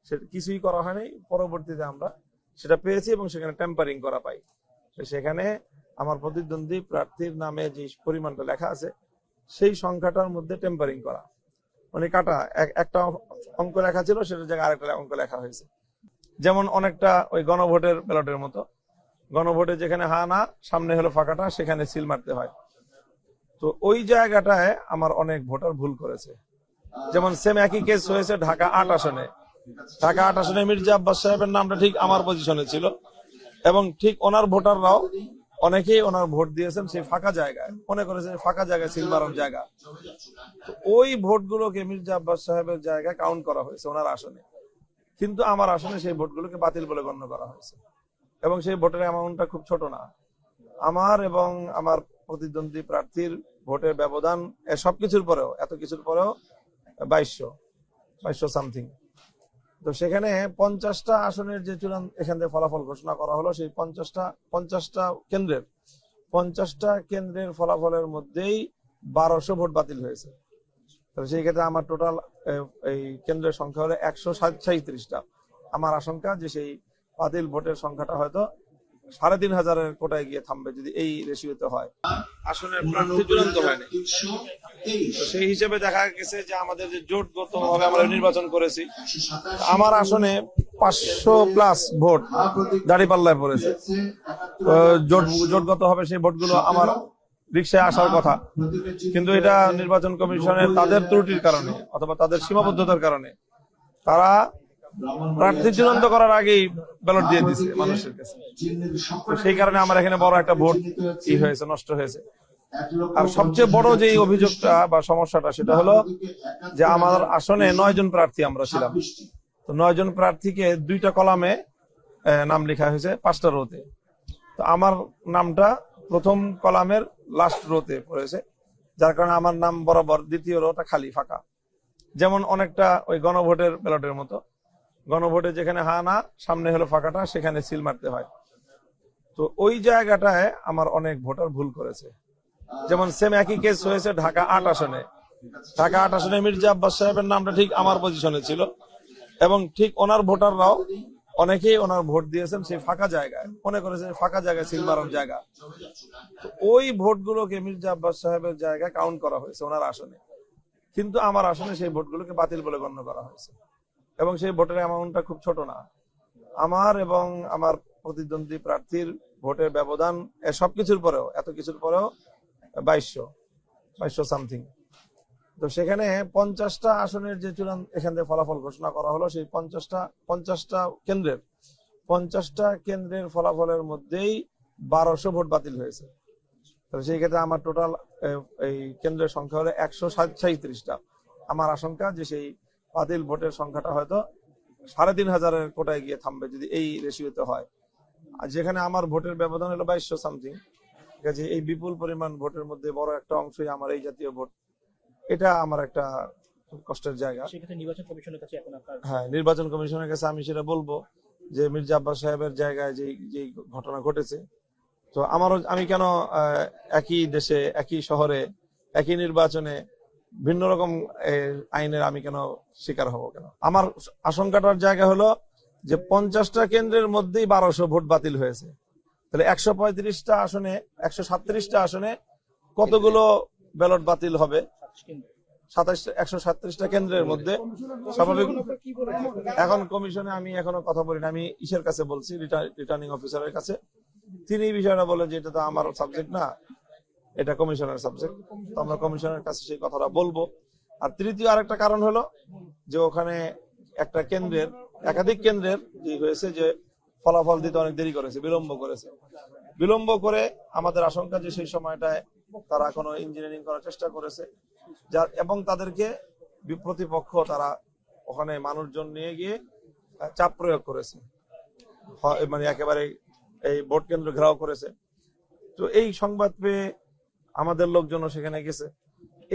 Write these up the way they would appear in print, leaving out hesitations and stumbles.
সেটা কিছুই করা হয়নি। পরবর্তীতে আমরা সেটা পেয়েছি এবং সেখানে টেম্পারিং করা পাই। সেখানে আমার প্রতিদ্বন্দ্বী প্রার্থীর নামে যে পরিমাণটা লেখা আছে সেই সংখ্যাটার মধ্যে টেম্পারিং করা, মানে কাটা একটা অঙ্ক লেখা ছিল সেটার জায়গায় আরেকটা অঙ্ক লেখা হয়েছে। যেমন অনেকটা ওই গণভোটের ব্যালটের মতো, গণভোটে যেখানে হা না সামনে হলো ফাঁকাটা, সেখানে সিল মারতে হয়। তো ওই জায়গাটায় আমার অনেক ভোটার ভুল করেছে। যেমন সেম একই কেস হয়েছে ঢাকা ৮ আসনে। ঢাকা ৮ আসনে মির্জা আব্বাস সাহেবের নামটা ঠিক আমার পজিশনে ছিল এবং ঠিক ওনার ভোটাররাও অনেকেই ওনার ভোট দিয়েছেন সেই ফাঁকা জায়গায়, মনে করেছে ফাঁকা জায়গায় সিল মারার জায়গা। তো ওই ভোটগুলোকে মির্জা আব্বাস সাহেবের জায়গায় কাউন্ট করা হয়েছে ওনার আসনে, কিন্তু আমার আসনে সেই ভোটগুলোকে বাতিল বলে গণ্য করা হয়েছে এবং সেই ভোটের অ্যামাউন্টটা খুব ছোট না। আমার এবং আমার প্রতিদ্বন্দ্বী প্রার্থীর ভোটের ব্যবধান সবকিছুর পরেও, এত কিছুর পরেও 2200 সামথিং। তো সেখানে 50টা আসনের যে চূড়ান্ত এখান থেকে ফলাফল ঘোষণা করা হলো, সেই 50টা কেন্দ্রের ফলাফলের মধ্যেই 1200 ভোট বাতিল হয়েছে। তো সেই ক্ষেত্রে আমার টোটাল এই কেন্দ্রের সংখ্যা হলো 137টা। আমার আশঙ্কা যে সেই বাতিল ভোটের সংখ্যাটা হয়তো 3500-এর কোটায় গিয়ে থামবে যদি এই রেশিওতে হয়। আসনের প্রার্থী চূড়ান্ত হয়নি, তো সেই হিসেবে দেখা গেছে যে আমাদের যে জোটগত ভাবে আমরা নির্বাচন করেছি, আমার আসনে 500+ ভোট দাঁড়িপাল্লায় পড়েছে। জোটগত হবে সেই ভোটগুলো আমার রিক্সায় আসার কথা, কিন্তু এটা নির্বাচন কমিশনের তাদের ত্রুটির কারণে অথবা তাদের সীমাবদ্ধতার কারণে তারা প্রার্থী চূড়ান্ত করার আগেই ব্যালট দিয়ে দিচ্ছে মানুষের কাছে। সেই কারণে আমার এখানে বড় একটা ভোট হয়েছে, নষ্ট হয়েছে। আর সবচেয়ে বড় যে অভিযোগটা বা সমস্যাটা সেটা হলো যে আমার আসনে 9 জন প্রার্থী আমরা ছিলাম। তো 9 জন প্রার্থীকে 2টা কলামে নাম লেখা হয়েছে 5টা রোতে। তো আমার নামটা প্রথম কলামের লাস্ট রোতে পড়েছে, যার কারণে আমার নাম বরাবর দ্বিতীয় রোটা খালি ফাঁকা। যেমন অনেকটা ওই গণভোটের ব্যালটের মতো, গণভোটে যেখানে হা না সামনে হলো ফাঁকাটা, সেখানে সিল মারতে হয়। তো ওই জায়গাটায় আমার অনেক ভোটার ভুল করেছে। যেমন সেম একই কেস হয়েছে ঢাকা ৮ আসনে। ঢাকা ৮ আসনে মির্জা আব্বাস সাহেবের নামটা ঠিক আমার পজিশনে ছিল এবং ঠিক ওনার ভোটাররাও অনেকেই ওনার ভোট দিয়েছেন সেই ফাঁকা জায়গায়, মনে করেছে ফাঁকা জায়গায় সিল মারার জায়গা। তো ওই ভোটগুলোকে মির্জা আব্বাস সাহেবের জায়গায় কাউন্ট করা হয়েছে ওনার আসনে, কিন্তু আমার আসনে সেই ভোটগুলোকে বাতিল বলে গণ্য করা হয়েছে এবং সেই ভোটের অ্যামাউন্টটা খুব ছোট না। আমার এবং আমার প্রতিদ্বন্দ্বী প্রার্থীর ভোটের ব্যবধান সবকিছুর পরেও, এত কিছুর পরেও 2200 সামথিং। তো সেখানে 50টা আসনের যে চূড়ান্ত এখান থেকে ফলাফল ঘোষণা করা হলো, সেই 50টা কেন্দ্রের ফলাফলের মধ্যেই 1200 ভোট বাতিল হয়েছে। তো সেই ক্ষেত্রে আমার টোটাল এই কেন্দ্রের সংখ্যা হলো 137টা। আমার আশঙ্কা যে সেই বাতিল ভোটের সংখ্যাটা হয়তো 3500-এর কোটায় গিয়ে থামবে যদি এই রেশিওতে হয়। আর যেখানে আমার ভোটের ব্যবধান হলো 2200 সামথিং, ঠিক আছে, এই বিপুল পরিমাণ ভোটের মধ্যে বড় একটা অংশই আমার এই জাতীয় ভোট, এটা আমার একটা কষ্টের জায়গা। নির্বাচন কমিশনের কাছে এখন আপনার হ্যাঁ, নির্বাচন কমিশনের কাছে আমি সেটা বলবো যে মির্জা আব্বাস সাহেবের জায়গায় যে ঘটনা ঘটেছে, তো আমি কেন একই দেশে একই শহরে একই নির্বাচনে ভিন্ন রকম আইনের আমি কেন শিকার হব কেন? আমার আশঙ্কাটার জায়গা হলো যে 50টা কেন্দ্রের মধ্যেই 1200 ভোট বাতিল হয়েছে। তাহলে 135টা আসনে, 137টা আসনে কতগুলো ব্যালট বাতিল হবে? 137টা কেন্দ্রের মধ্যে স্বাভাবিক। এখন কমিশনে আমি এখনো কথা বলি না, আমি ইসের কাছে বলছি, রিটার্নিং অফিসারের কাছে। তিনি এই বিষয়টা বলে যে এটা তো আমার সাবজেক্ট না, এটা কমিশনের সাবজেক্ট। তো আমরা কমিশনের কাছে সেই কথাটা বলবো। আর তৃতীয় আরেকটা কারণ হলো যে ওখানে একটা কেন্দ্রের, একাধিক কেন্দ্রের যে হয়েছে যে ফলাফল দিতে অনেক দেরি করেছে, বিলম্ব করে আমাদের আশঙ্কা যে সেই সময়টায় তারা কোনো ইঞ্জিনিয়ারিং করার চেষ্টা করেছে, যার এবং তাদেরকে প্রতিপক্ষ তারা ওখানে মানুষজন নিয়ে গিয়ে চাপ প্রয়োগ করেছে, মানে একেবারে এই ভোট কেন্দ্র ঘেরাও করেছে। তো এই সংবাদ পেয়ে আমাদের লোকজনও সেখানে গেছে।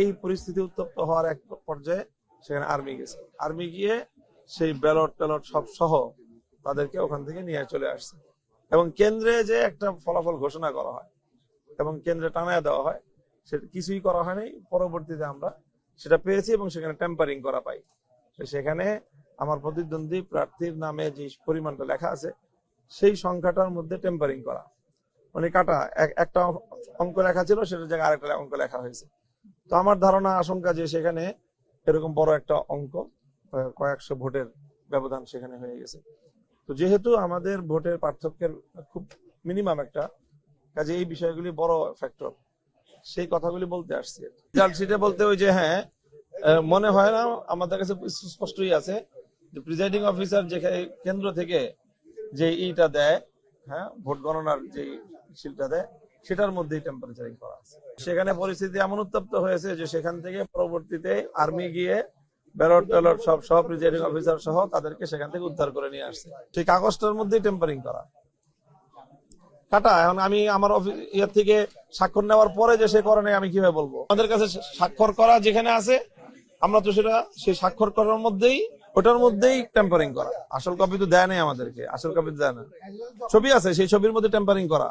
এই পরিস্থিতি উত্তপ্ত হওয়ার এক পর্যায়ে সেখানে আর্মি গিয়ে সেই ব্যালট সব সহ তাদেরকে ওখান থেকে নিয়ে চলে আসছে এবং কেন্দ্রে যে একটা ফলাফল ঘোষণা করা হয় এবং কেন্দ্রে টানায় দেওয়া হয়, সেটা কিছুই করা হয়নি। পরবর্তীতে আমরা সেটা পেয়েছি এবং সেখানে টেম্পারিং করা পাই। সেখানে আমার প্রতিদ্বন্দ্বী প্রার্থীর নামে যে পরিমাণটা লেখা আছে সেই সংখ্যাটার মধ্যে টেম্পারিং করা, মানে কাটা একটা অঙ্ক লেখা ছিল সেটার জায়গায় আরেকটা অঙ্ক লেখা হয়েছে। তো আমার ধারণা আশঙ্কা যে সেখানে এরকম বড় একটা অঙ্ক, কয়েকশো ভোটের ব্যবধান সেখানে হয়ে গেছে। তো যেহেতু আমাদের ভোটের পার্থক্যের খুব মিনিমাম একটা, কাজে এই বিষয়গুলি বড় ফ্যাক্টর, সেই কথাগুলি বলতে আসছি। রেজাল্ট শিটে বলতে ওই যে হ্যাঁ, মনে হয় না, আমাদের কাছে স্পষ্টই আছে যে প্রিজাইডিং অফিসার যেখানে কেন্দ্র থেকে যে ইটা দেয়, হ্যাঁ, ভোট গণনার যে শিলটা দেয় সেটার মধ্যেই টেম্পারেচারিং করা আছে। সেখানে পরিস্থিতি এমন উত্তপ্ত হয়েছে যে সেখান থেকে পরবর্তীতে আর্মি গিয়ে ব্যালট ট্যালট সব প্রিজাইডিং অফিসার সহ তাদেরকে সেখান থেকে উদ্ধার করে নিয়ে আসছে। সেই কাগজটার মধ্যেই টেম্পারিং করা কাটা। এখন আমি আমার ইয়ের থেকে স্বাক্ষর নেওয়ার পরে যে সে করে নাই আমি কিভাবে বলবো? আমাদের কাছে স্বাক্ষর করা যেখানে আছে আমরা তো সেটা সেই স্বাক্ষর করার মধ্যেই, ওটার মধ্যেই টেম্পারিং করা। আসল কপি তো দেয় নাই আমাদেরকে, আসল কপি দেয় না, ছবি আছে সেই ছবির মধ্যে টেম্পারিং করা।